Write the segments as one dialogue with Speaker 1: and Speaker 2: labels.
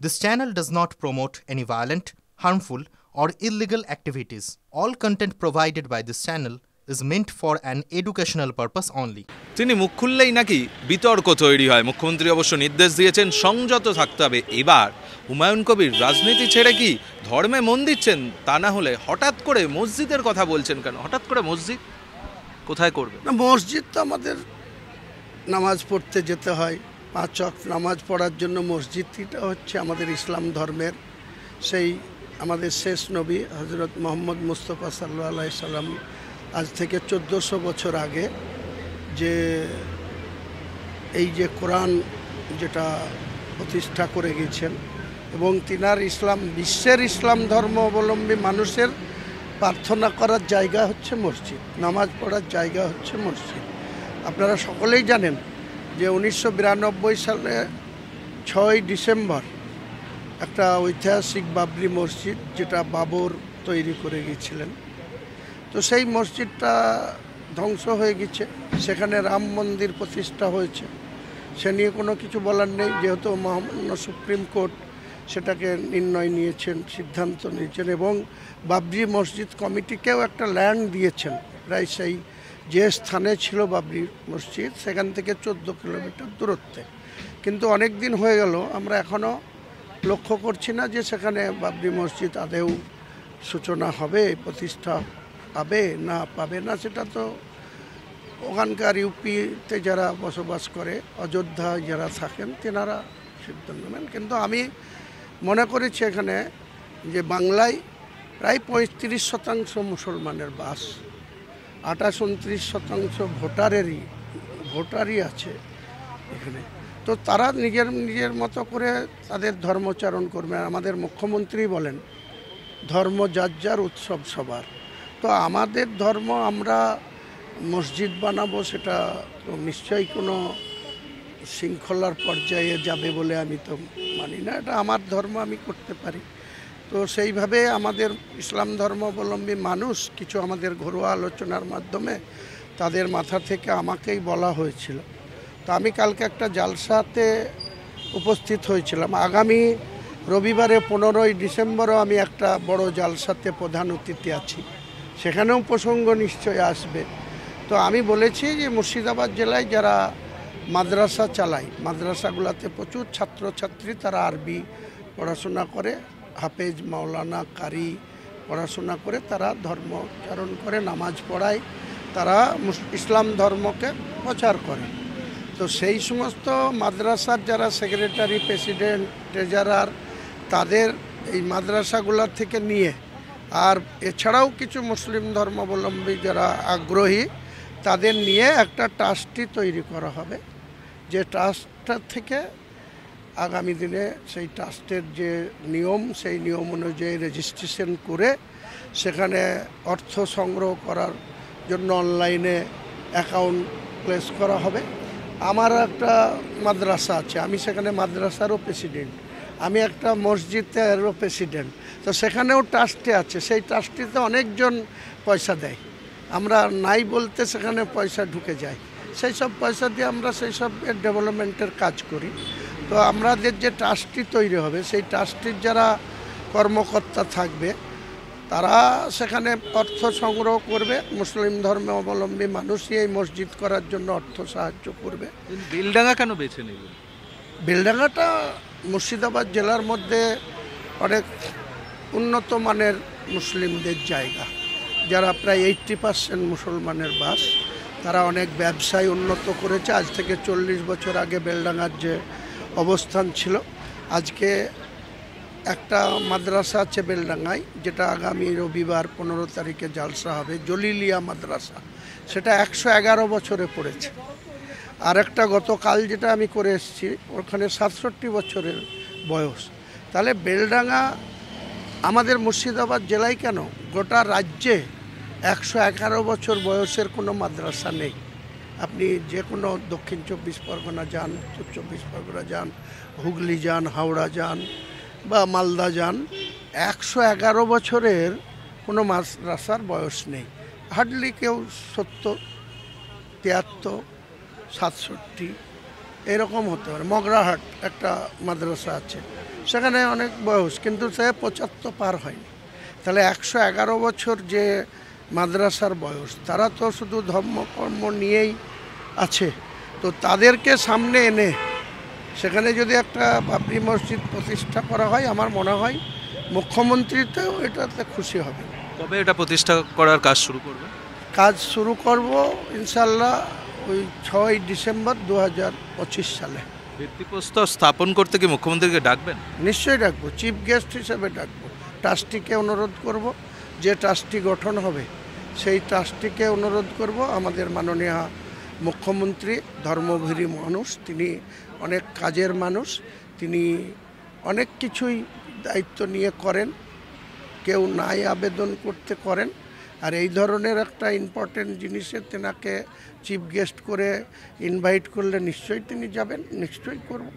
Speaker 1: This channel does not promote any violent, harmful, or illegal activities. All content provided by this channel is meant for an educational purpose only.
Speaker 2: তিনি মুখ খুললেই নাকি বিতর্ক তৈরি হয়। মুখ্যমন্ত্রী অবশ্য নির্দেশ দিয়েছেন সংযত থাকতে হবে। এবার হুমায়ুন কবির রাজনীতি ছেড়ে কি ধর্মে মন দিচ্ছেন? তা না হলে হঠাৎ করে মসজিদের কথা বলছেন কেন? হঠাৎ করে মসজিদ কোথায় করবে?
Speaker 3: না, মসজিদ তো আমাদের নামাজ পড়তে যেতে হয়, 5 ওয়াক্ত নামাজ পড়ার জন্য মসজিদটা হচ্ছে আমাদের ইসলাম ধর্মের সেই আমাদের শেষ নবী হযরত মুহাম্মদ মুস্তাফা সাল্লাল্লাহু আলাইহি সাল্লাম আজ থেকে 1400 বছর আগে যে এই যে কোরআন যেটা প্রতিষ্ঠা করে গেছেন এবং তিনার ইসলাম বিশ্বের ইসলাম ধর্ম অবলম্বী মানুষের প্রার্থনা করার জায়গা হচ্ছে মসজিদ, নামাজ পড়ার জায়গা হচ্ছে মসজিদ। আপনারা সকলেই জানেন যে 1992 সালে 6 ডিসেম্বর একটা ঐতিহাসিক বাবরি মসজিদ যেটা বাবর তৈরি করে গিয়েছিলেন, তো সেই মসজিদটা ধ্বংস হয়ে গেছে। সেখানে রাম মন্দির প্রতিষ্ঠা হয়েছে, সে নিয়ে কোনো কিছু বলার নেই, যেহেতু মহামান্য সুপ্রিম কোর্ট সেটাকে নির্ণয় নিয়েছেন, সিদ্ধান্ত নিয়েছেন এবং বাবরি মসজিদ কমিটিকেও একটা ল্যান্ড দিয়েছেন প্রায় সেই যে স্থানে ছিল বাবরি মসজিদ সেখান থেকে 14 কিলোমিটার দূরত্বে। কিন্তু অনেক দিন হয়ে গেল, আমরা এখনও লক্ষ্য করছি না যে সেখানে বাবরি মসজিদ আদৌ সূচনা হবে, প্রতিষ্ঠা পাবে না পাবে না, সেটা তো ওখানকার ইউপিতে যারা বসবাস করে, অযোধ্যায় যারা থাকেন তেনারা সিদ্ধান্ত নেন। কিন্তু আমি মনে করেছি এখানে যে বাংলায় প্রায় 35% মুসলমানের বাস, 28-29% ভোটারই আছে এখানে, তো তারা নিজের মতো করে তাদের ধর্মচারণ করবে। আমাদের মুখ্যমন্ত্রী বলেন ধর্ম যার যার, উৎসব সবার। তো আমাদের ধর্ম আমরা মসজিদ বানাবো, সেটা তো নিশ্চয়ই কোনো শৃঙ্খলার পর্যায়ে যাবে বলে আমি তো মানি না। এটা আমার ধর্ম, আমি করতে পারি। তো সেইভাবে আমাদের ইসলাম ধর্মাবলম্বী মানুষ কিছু আমাদের ঘরোয়া আলোচনার মাধ্যমে তাদের মাথা থেকে আমাকেই বলা হয়েছিল। তো আমি কালকে একটা জালসাতে উপস্থিত হয়েছিলাম। আগামী রবিবারে 15 ডিসেম্বরও আমি একটা বড় জালসাতে প্রধান অতিথি আছি, সেখানেও প্রসঙ্গ নিশ্চয়ই আসবে। তো আমি বলেছি যে মুর্শিদাবাদ জেলায় যারা মাদ্রাসা চালায়, মাদ্রাসাগুলোতে প্রচুর ছাত্রছাত্রী তারা আরবি পড়াশোনা করে, হাফেজ মাওলানা কারি পড়াশোনা করে, তারা ধর্মচারণ করে, নামাজ পড়ায়, তারা ইসলাম ধর্মকে প্রচার করে। তো সেই সমস্ত মাদ্রাসার যারা সেক্রেটারি, প্রেসিডেন্ট, ট্রেজারার, তাদের এই মাদ্রাসাগুলোর থেকে নিয়ে, আর এছাড়াও কিছু মুসলিম ধর্মাবলম্বী যারা আগ্রহী তাদের নিয়ে একটা ট্রাস্টি তৈরি করা হবে, যে ট্রাস্টটা থেকে আগামী দিনে সেই ট্রাস্টের যে নিয়ম সেই নিয়ম অনুযায়ী রেজিস্ট্রেশন করে সেখানে অর্থ সংগ্রহ করার জন্য অনলাইনে অ্যাকাউন্ট প্লেস করা হবে। আমার একটা মাদ্রাসা আছে, আমি সেখানে মাদ্রাসারও প্রেসিডেন্ট, আমি একটা মসজিদেরও প্রেসিডেন্ট, তো সেখানেও ট্রাস্টি আছে। সেই ট্রাস্টিতে অনেকজন পয়সা দেয়, আমরা নাই বলতে সেখানে পয়সা ঢুকে যায়, সেই সব পয়সা দিয়ে আমরা সেই সব ডেভেলপমেন্টের কাজ করি। তো আমাদের যে ট্রাস্টি তৈরি হবে সেই ট্রাস্টির যারা কর্মকর্তা থাকবে তারা সেখানে অর্থ সংগ্রহ করবে, মুসলিম ধর্মাবলম্বী মানুষই এই মসজিদ করার জন্য অর্থ সাহায্য করবে।
Speaker 2: বেলডাঙ্গা কেন বেছে নিলেন?
Speaker 3: বেলডাঙ্গাটা মুর্শিদাবাদ জেলার মধ্যে অনেক উন্নত মানের মুসলিমদের জায়গা, যারা প্রায় 80% মুসলমানের বাস, তারা অনেক ব্যবসায় উন্নত করেছে। আজ থেকে 40 বছর আগে বেলডাঙ্গার যে অবস্থান ছিল, আজকে একটা মাদ্রাসা আছে বেলডাঙ্গায়, যেটা আগামী রবিবার 15 তারিখে জালসা হবে, জলিলিয়া মাদ্রাসা, সেটা 111 বছরে পড়েছে। আর একটা গতকাল যেটা আমি করে এসেছি, ওখানে 67 বছরের বয়স। তাহলে বেলডাঙ্গা আমাদের মুর্শিদাবাদ জেলায় কেন, গোটা রাজ্যে 111 বছর বয়সের কোনো মাদ্রাসা নেই। আপনি যে কোনো দক্ষিণ 24 পরগনা যান, উত্তর 24 পরগনা যান, হুগলি যান, হাওড়া যান বা মালদা যান, 111 বছরের কোনো মাদ্রাসার বয়স নেই। হার্ডলি কেউ 70, 73, 67 এরকম হতে পারে। মগরাহাট একটা মাদ্রাসা আছে, সেখানে অনেক বয়স, কিন্তু সে 75 পার হয়নি। তাহলে 111 বছর যে মাদ্রাসার বয়স, তারা তো শুধু ধর্মকর্ম নিয়েই আছে। তো তাদেরকে সামনে এনে সেখানে যদি একটা বাবরি মসজিদ প্রতিষ্ঠা করা হয়, আমার মনে হয় মুখ্যমন্ত্রীতেও এটাতে খুশি হবে।
Speaker 2: কবে এটা প্রতিষ্ঠা করার কাজ শুরু করবে?
Speaker 3: কাজ শুরু করব ইনশাল্লাহ ওই 6ই ডিসেম্বর 2025 সালে।
Speaker 2: ভিত্তিপ্রস্তর স্থাপন করতে কি মুখ্যমন্ত্রীকে ডাকবেন?
Speaker 3: নিশ্চয়ই ডাকবো, চিফ গেস্ট হিসেবে ডাকবো। ট্রাস্টিকে অনুরোধ করব, যে ট্রাস্টি গঠন হবে সেই ট্রাস্টিকে অনুরোধ করব। আমাদের মাননীয় মুখ্যমন্ত্রী ধর্মভীরী মানুষ, তিনি অনেক কাজের মানুষ, তিনি অনেক কিছুই দায়িত্ব নিয়ে করেন, কেউ নাই আবেদন করতে করেন। আর এই ধরনের একটা ইম্পর্টেন্ট জিনিসে তেনাকে চিফ গেস্ট করে ইনভাইট করলে নিশ্চয়ই তিনি যাবেন, নিশ্চয়ই করব।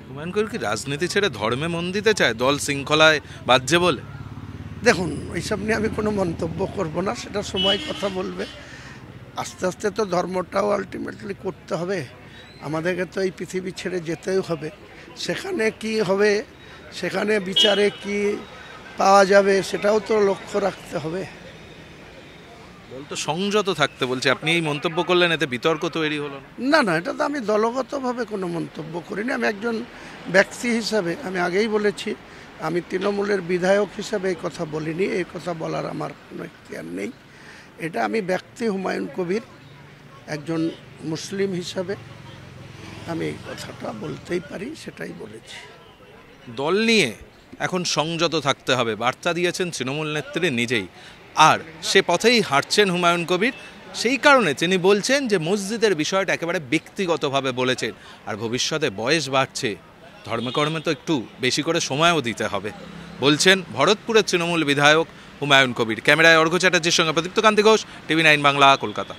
Speaker 2: হুমায়ুন কবির কি রাজনীতি ছেড়ে ধর্মে মন দিতে চায় দল শৃঙ্খলায় বাজছে বলে?
Speaker 3: দেখুন, এইসব নিয়ে আমি কোনো মন্তব্য করব না, সেটা সময় কথা বলবে। আস্তে আস্তে তো ধর্মটাও আলটিমেটলি করতে হবে, আমাদেরকে তো এই পৃথিবী ছেড়ে যেতেই হবে। সেখানে কি হবে, সেখানে বিচারে কি পাওয়া যাবে, সেটাও তো লক্ষ্য রাখতে হবে।
Speaker 2: দল তো সংযত থাকতে বলছে, আপনি এই মন্তব্য করলেন, এতে বিতর্ক তৈরি হলো
Speaker 3: না না, এটা তো আমি দলগতভাবে কোনো মন্তব্য করিনি। আমি একজন ব্যক্তি হিসাবে, আমি আগেই বলেছি, আমি তৃণমূলের বিধায়ক হিসাবে এই কথা বলিনি, এই কথা বলার আমার কোনো ইখতিয়ার নেই। এটা আমি ব্যক্তি হুমায়ুন কবির একজন মুসলিম হিসাবে আমি এই কথাটা বলতেই পারি, সেটাই বলেছি।
Speaker 2: দল নিয়ে এখন সংযত থাকতে হবে বার্তা দিয়েছেন তৃণমূল নেত্রী নিজেই, আর সে পথেই হাঁটছেন হুমায়ুন কবির। সেই কারণে তিনি বলছেন যে মসজিদের বিষয়টা একেবারে ব্যক্তিগতভাবে বলেছেন, আর ভবিষ্যতে বয়স বাড়ছে, ধর্মকর্মে তো একটু বেশি করে সময়ও দিতে হবে বলছেন ভরতপুরের তৃণমূল বিধায়ক হুমায়ুন কবির। ক্যামেরায় অর্ঘ্য চ্যাটার্জির সঙ্গে প্রদীপ্ত কান্তি ঘোষ, TV9 বাংলা, কলকাতা।